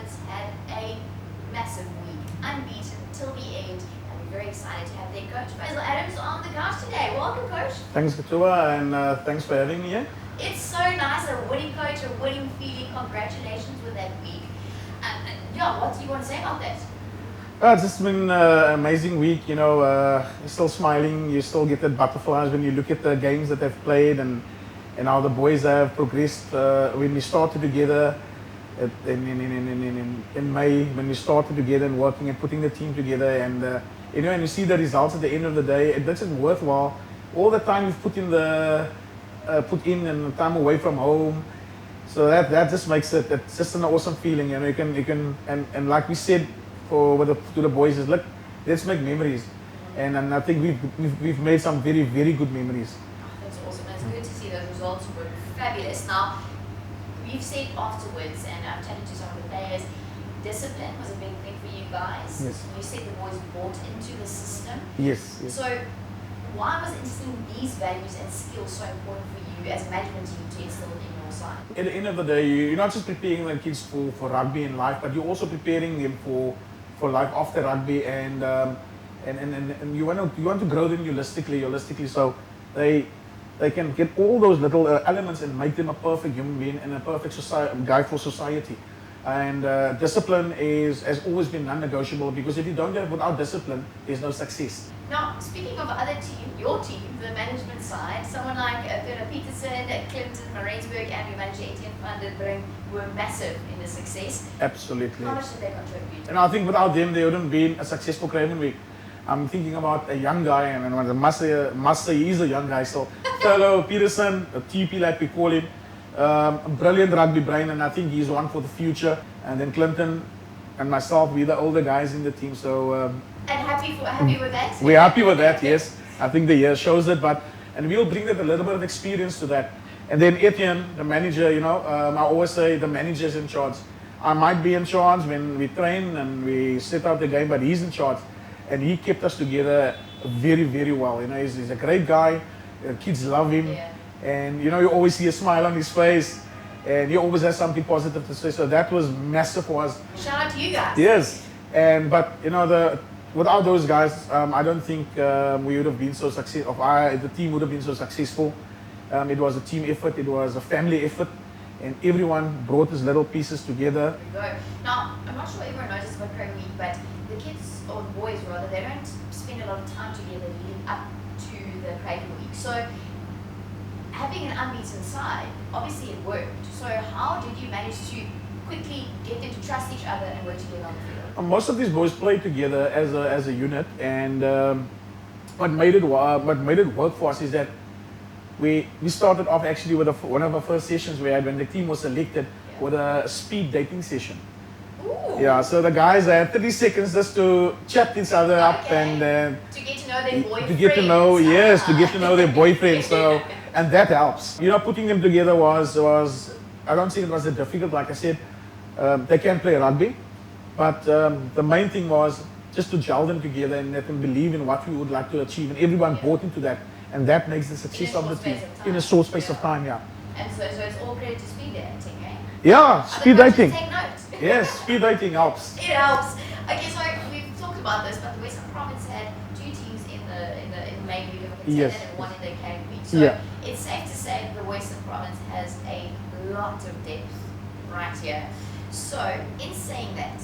Province had a massive week, unbeaten till the end, and we're very excited to have their coach, Faizel Adams, on the couch today. Welcome, coach. Thanks, Katua, and thanks for having me here. It's so nice, a winning coach, a winning feeling. Congratulations with that week. Yeah, what do you want to say about that? It's just been an amazing week, you're still smiling, you still get the butterflies when you look at the games that they've played and how the boys have progressed. When we started together in May, when we started together and working and putting the team together, and and you see the results at the end of the day, it makes it worthwhile. All the time we've put in and the time away from home. So that just makes it's just an awesome feeling, you can and like we said to the boys is, look, let's make memories, and I think we've made some very, very good memories. That's awesome. It's good to see those results were fabulous. Now, we've said afterwards, and I've chatted to some of the players, discipline was a big thing for you guys. Yes. You said the boys bought into the system. Yes. So why was instilling these values and skills so important for you as a management team to instill in your side? At the end of the day, you're not just preparing the kids for rugby in life, but you're also preparing them for life after rugby, and you want to grow them holistically, so they can get all those little elements and make them a perfect human being and a perfect guy for society. And discipline has always been non-negotiable, because if you don't have without discipline, there's no success. Now, speaking of other team, your team, the management side, someone like Peterson, Clinton, Maritzburg, and your manager Etienne van der Brink were massive in the success. Absolutely. How much did they contribute? And I think without them, they wouldn't be a successful Craven week. I'm thinking about a young guy, and I must say he's a young guy still. Fellow Peterson, a TP like we call him, brilliant rugby brain, and I think he's one for the future. And then Clinton and myself, we're the older guys in the team, so. And happy with that? We're happy with that, yes. I think the year shows it, and we'll bring that a little bit of experience to that. And then Etienne, the manager, I always say the manager's in charge. I might be in charge when we train and we set out the game, but he's in charge. And he kept us together very, very well. He's a great guy. Kids love him. Yeah. And you always see a smile on his face, and he always has something positive to say. So that was massive for us. Shout out to you guys. Yes. But without those guys, I don't think we would have been so successful. The team would have been so successful. It was a team effort. It was a family effort, and everyone brought his little pieces together. There we go. Now, I'm not sure everyone knows this about Craven Week, but the kids, or the boys rather, they don't spend a lot of time together leading up to the Craven Week. So, having an unbeaten side, obviously it worked. So, how did you manage to quickly get them to trust each other and work together on the field? Most of these boys played together as a unit, and what made it work for us is that we started off actually with one of our first sessions we had when the team was selected, with a speed dating session. Ooh. Yeah, so the guys had 30 seconds just to chat each other up, and to get to know their boyfriends. to get to know their boyfriends. So, and that helps. Putting them together was I don't think it was that difficult. Like I said, they can play rugby, but the main thing was just to gel them together and let them believe in what we would like to achieve, and everyone bought into that, and that makes the success of the team in a short space of time. Yeah. And so it's all credit to speed dating, eh? Yeah, speed dating. Take notes. Yes, speed dating helps. It helps. Okay, so we've talked about this, but the Western Province had two teams in the main league of the Yes. and one in the academy. So it's safe to say that the Western Province has a lot of depth right here. So in saying that,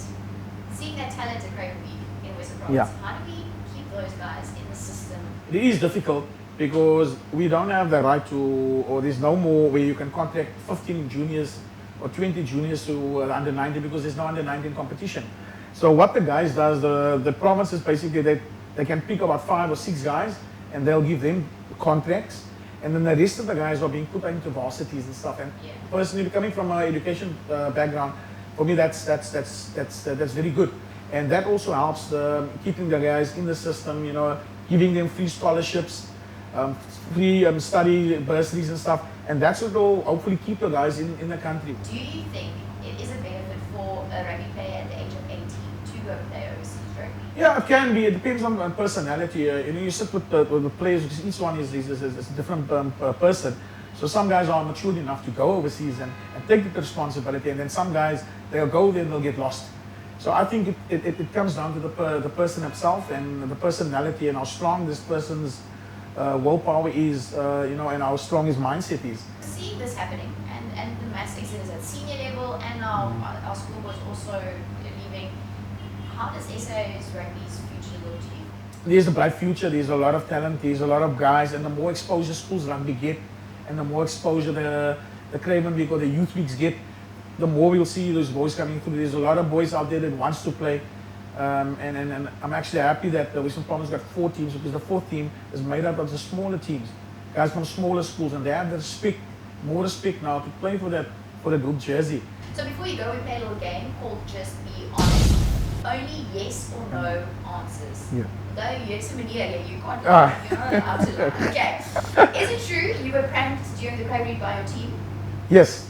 seeing that talent at Craven Week in Western Province, how do we keep those guys in the system? It is difficult because we don't have the right to, or there's no more where you can contract 15 juniors or 20 juniors to under 19, because there's no under 19 competition. So what the guys does, the province is basically they can pick about 5 or 6 guys, and they'll give them contracts, and then the rest of the guys are being put into varsities and stuff. And personally, coming from an education background, for me that's very good, and that also helps keeping the guys in the system. Giving them free scholarships, free study bursaries and stuff, and that's what will hopefully keep the guys in the country. Do you think it is a benefit for a rugby player at the age of 18 to go play overseas rugby? Yeah, it can be. It depends on personality. You sit with the players, because each one is a different person. So some guys are mature enough to go overseas and take the responsibility, and then some guys, they'll go there and they'll get lost. So I think it comes down to the person himself and the personality and how strong this person's willpower is, and how strong his mindset is. Seeing this happening and the mass exodus at senior level and now our schoolboys also leaving, how does SA's rugby's future look to you? There's a bright future, there's a lot of talent, there's a lot of guys, and the more exposure schools rugby get, and the more exposure the Craven Week or the Youth Weeks get, the more we'll see those boys coming through. There's a lot of boys out there that wants to play, and I'm actually happy that the Western Province got 4 teams, because the 4th team is made up of the smaller teams, guys from smaller schools, and they have the respect, more respect now to play for that group jersey. So before you go, we play a little game called Just Be Honest. Only yes or no answers. Yeah. Though you have some idea, you can't. Ah. You're not allowed to lie. Okay. Is it true you were pranked during the Craven Week by your team? Yes.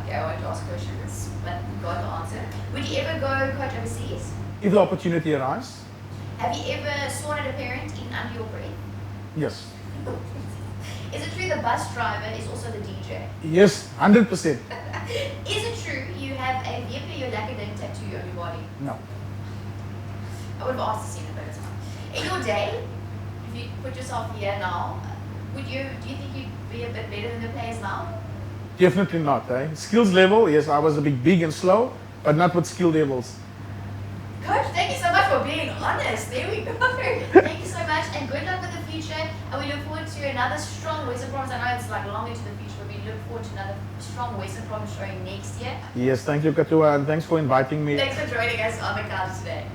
Okay, I won't ask questions, but you got the answer. Would you ever go coach overseas? If the opportunity arises, Have you ever sworn at a parent even under your breath? yes. Is it true the bus driver is also the DJ? Yes, 100%. Is it true you have a Viepe Lacadin tattoo on your body? No. I would have asked to see it, but it's fine. In your day, if you put yourself here now, do you think you'd be a bit better than the players now? Definitely not. Skills level, yes, I was a bit big and slow, but not with skill levels. Coach, thank you so much for being honest. There we go. Thank you so much, and good luck with the future. And we look forward to another strong Western Province. I know it's like long into the future, but we look forward to another strong Western Province showing next year. Yes, thank you, Katua, and thanks for inviting me. Thanks for joining us on the couch today.